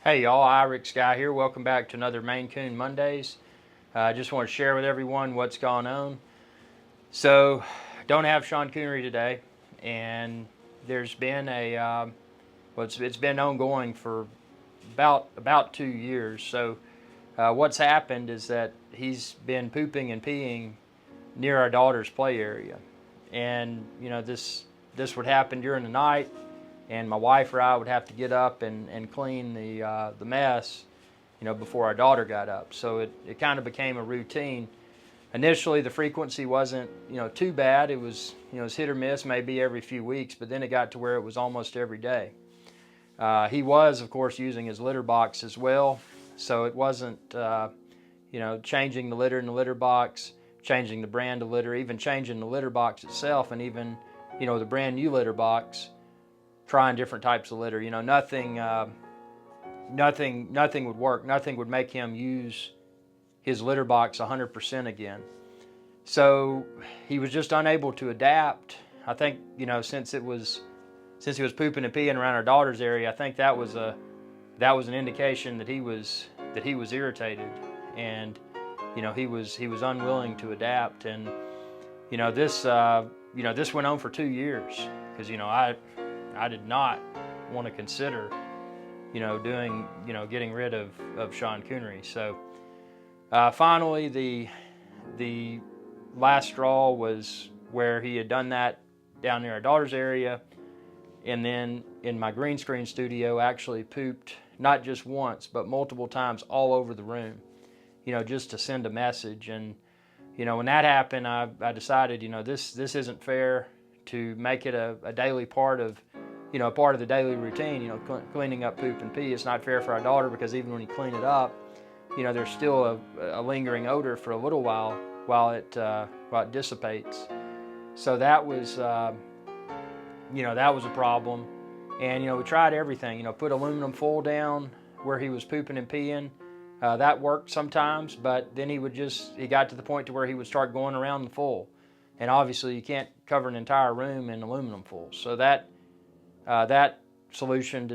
Hey y'all, Irix Guy here. Welcome back to another Maine Coon Mondays. I just want to share with everyone what's going on. So, don't have Sean Connery today, and there's been it's been ongoing for about 2 years. So, what's happened is that he's been pooping and peeing near our daughter's play area, and this would happen during the night, and my wife or I would have to get up and clean the mess, before our daughter got up. So it kind of became a routine. Initially, the frequency wasn't, too bad. It was, it was hit or miss, maybe every few weeks, but then it got to where it was almost every day. He was, of course, using his litter box as well, so it wasn't, changing the litter in the litter box, changing the brand of litter, even changing the litter box itself, and even, the brand new litter box, trying different types of litter. Nothing would work. Nothing would make him use his litter box 100% again. So he was just unable to adapt. I think, since he was pooping and peeing around our daughter's area, I think that was an indication that he was irritated, and he was unwilling to adapt. And this went on for 2 years, because I did not want to consider getting rid of Sean Connery. So finally, the last straw was where he had done that down near our daughter's area, and then in my green screen studio actually pooped not just once but multiple times all over the room, just to send a message. And when that happened, I decided, this isn't fair to make it a daily part of part of the daily routine, cleaning up poop and pee. It's not fair for our daughter, because even when you clean it up, there's still a lingering odor for a little while it dissipates. So that was that was a problem. And we tried everything. Put aluminum foil down where he was pooping and peeing. That worked sometimes, but then he got to the point to where he would start going around the foil, and obviously you can't cover an entire room in aluminum foil. So that solution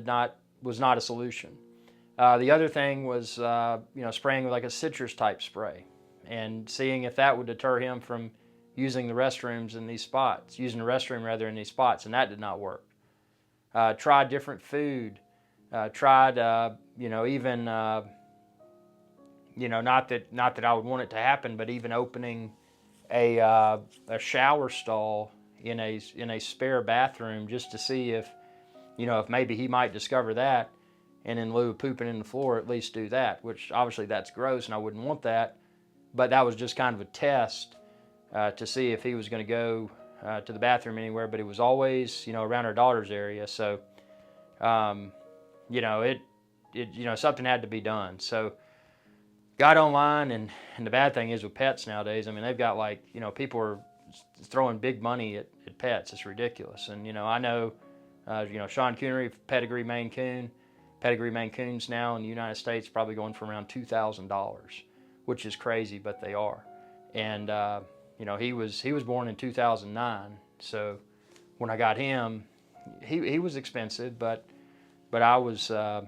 was not a solution. The other thing was spraying with like a citrus type spray, and seeing if that would deter him from using the restroom in these spots, and that did not work. Tried different food. Tried even not that I would want it to happen, but even opening a shower stall in a spare bathroom, just to see if maybe he might discover that, and in lieu of pooping in the floor, at least do that, which obviously that's gross and I wouldn't want that. But that was just kind of a test to see if he was going to go to the bathroom anywhere, but it was always around our daughter's area. So something had to be done. So got online, and the bad thing is with pets nowadays, I mean, they've got people are throwing big money at pets. It's ridiculous. And I know Sean Connery, pedigree Maine Coon. Pedigree Maine Coons now in the United States probably going for around $2,000, which is crazy, but they are. And he was born in 2009. So when I got him, he was expensive, but I was a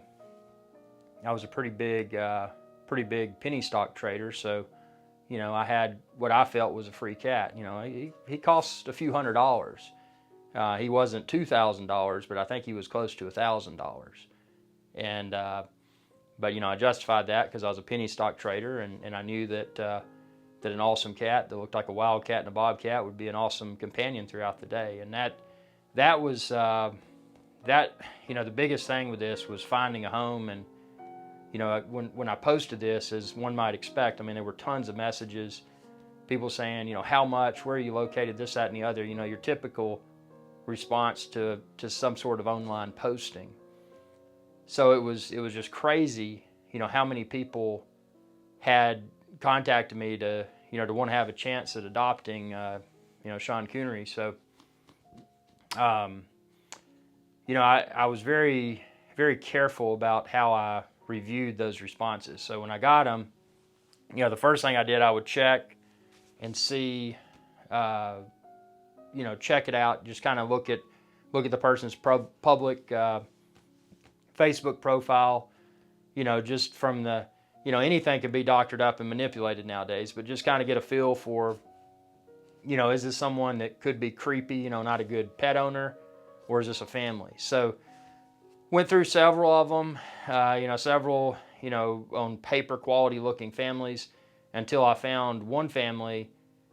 pretty big penny stock trader. So I had what I felt was a free cat. He cost a few $100s. He wasn't $2,000, but I think he was close to $1,000. And but I justified that because I was a penny stock trader, and I knew that an awesome cat that looked like a wildcat and a bobcat would be an awesome companion throughout the day. And that was the biggest thing with this was finding a home. And when I posted this, as one might expect, I mean, there were tons of messages, people saying, how much, where are you located, this, that, and the other, your typical response to some sort of online posting. So it was just crazy, how many people had contacted me to want to have a chance at adopting, Sean Connery. So, I was very, very careful about how I reviewed those responses. So when I got them, the first thing I did, I would check and see, check it out, just kind of look at the person's public Facebook profile, just from the, anything can be doctored up and manipulated nowadays, but just kind of get a feel for, is this someone that could be creepy, not a good pet owner, or is this a family? So went through several of them, several, on paper quality looking families, until I found one family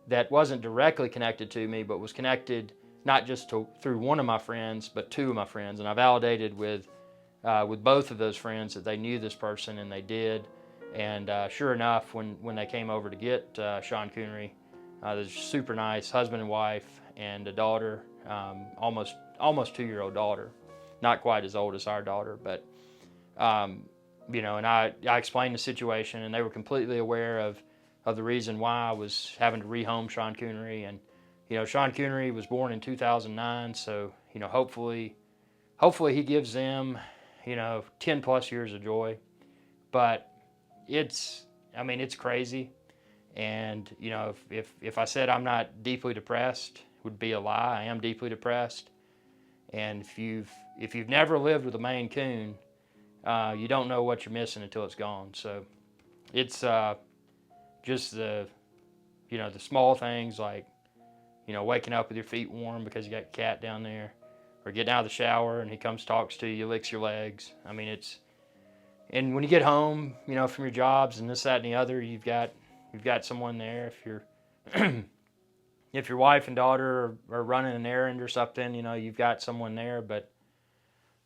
that wasn't directly connected to me, but was connected not just through one of my friends, but two of my friends. And I validated with both of those friends that they knew this person, and they did. And sure enough, when they came over to get Sean Connery, they're super nice husband and wife, and a daughter, almost 2-year-old daughter, not quite as old as our daughter, but and I explained the situation, and they were completely aware of the reason why I was having to rehome Sean Connery. And Sean Connery was born in 2009, so hopefully he gives them 10 plus years of joy. But it's crazy. And if I said I'm not deeply depressed, it would be a lie. I am deeply depressed. And if you've never lived with a Maine Coon, you don't know what you're missing until it's gone. So it's just the small things, like waking up with your feet warm because you got a cat down there, or getting out of the shower and he comes, talks to you, licks your legs. And when you get home, from your jobs and this, that, and the other, you've got someone there. If your wife and daughter are running an errand or something, you've got someone there. But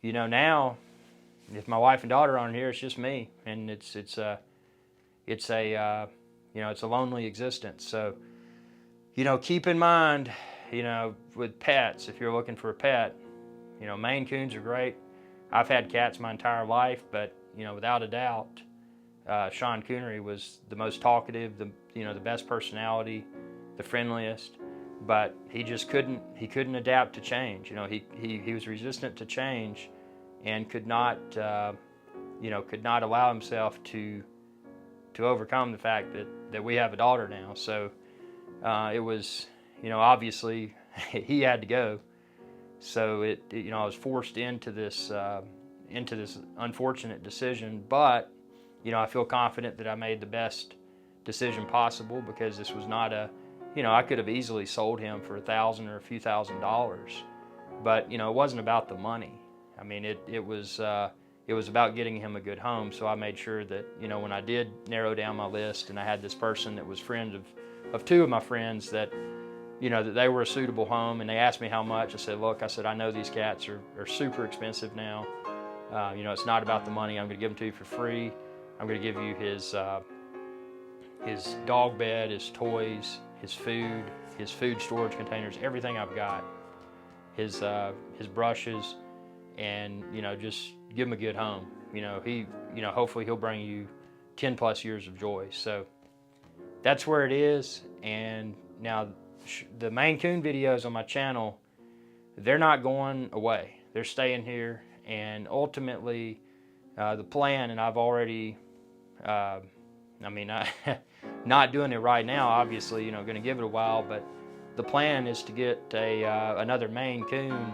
now, if my wife and daughter aren't here, it's just me, and it's a lonely existence. So keep in mind, with pets, if you're looking for a pet, Maine Coons are great. I've had cats my entire life, but without a doubt, Sean Connery was the most talkative, the best personality, the friendliest. But he just couldn't adapt to change. He was resistant to change, and could not allow himself to overcome the fact that we have a daughter now. So it was, obviously he had to go. So I was forced into this unfortunate decision. But I feel confident that I made the best decision possible, because this was not I could have easily sold him for $1,000 or a few $1,000s, but it wasn't about the money. It was about getting him a good home. So I made sure that when I did narrow down my list, and I had this person that was friend of two of my friends, that that they were a suitable home, and they asked me how much. I said, I know these cats are super expensive now. It's not about the money. I'm going to give them to you for free. I'm going to give you his dog bed, his toys, his food storage containers, everything I've got, his brushes, and just give him a good home. Hopefully he'll bring you 10 plus years of joy. So that's where it is. And now the Maine Coon videos on my channel, they're not going away. They're staying here. And ultimately, the plan, and I've already, not doing it right now, obviously, going to give it a while, but the plan is to get another Maine Coon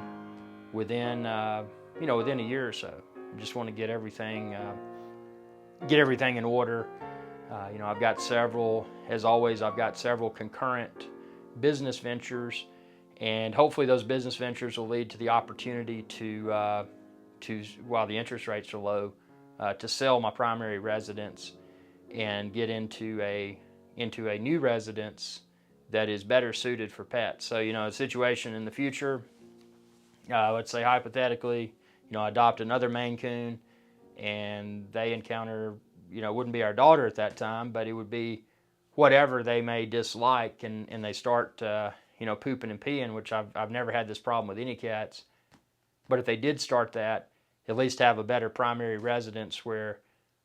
within a year or so. I just want to get everything in order. I've got several, as always, I've got several concurrent business ventures, and hopefully those business ventures will lead to the opportunity to while the interest rates are low, to sell my primary residence and get into a new residence that is better suited for pets. So a situation in the future, let's say hypothetically, adopt another Maine Coon, and they encounter, it wouldn't be our daughter at that time, but it would be whatever they may dislike, and they start pooping and peeing, which I've never had this problem with any cats. But if they did start that, at least have a better primary residence where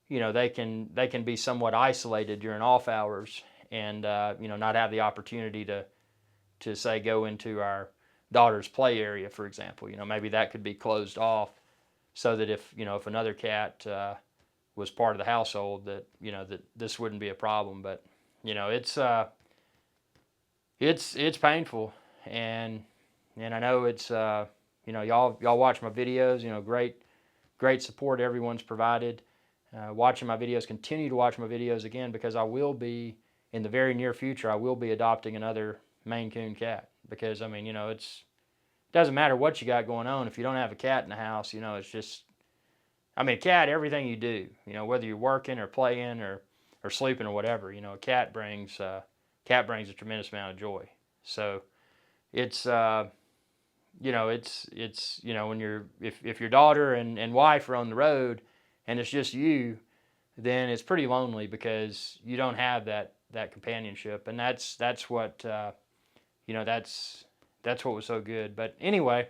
they can be somewhat isolated during off hours, and not have the opportunity to say go into our daughter's play area, for example. Maybe that could be closed off, so that if another cat was part of the household, that that this wouldn't be a problem. But it's painful, and I know it's y'all watch my videos. Great support everyone's provided. watching my videos, continue to watch my videos again, because I will be, in the very near future, I will be adopting another Maine Coon cat. Because, I mean, you know, it doesn't matter what you got going on. If you don't have a cat in the house, you know, it's just, I mean, a cat, everything you do, you know, whether you're working or playing or sleeping or whatever, you know, a cat brings a tremendous amount of joy. So it's, you know, it's, you know, when if your daughter and wife are on the road and it's just you, then it's pretty lonely because you don't have that companionship. And that's what, you know, that's what was so good. But anyway,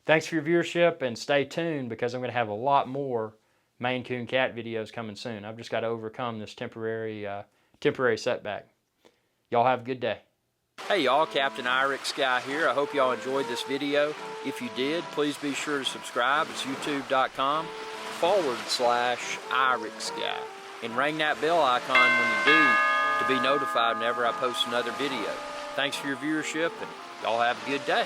thanks for your viewership, and stay tuned, because I'm going to have a lot more Maine Coon cat videos coming soon. I've just got to overcome this temporary setback. Y'all have a good day. Hey y'all, Captain Irix Guy here. I hope y'all enjoyed this video. If you did, please be sure to subscribe. It's youtube.com/Irix Guy. And ring that bell icon when you do to be notified whenever I post another video. Thanks for your viewership, and y'all have a good day.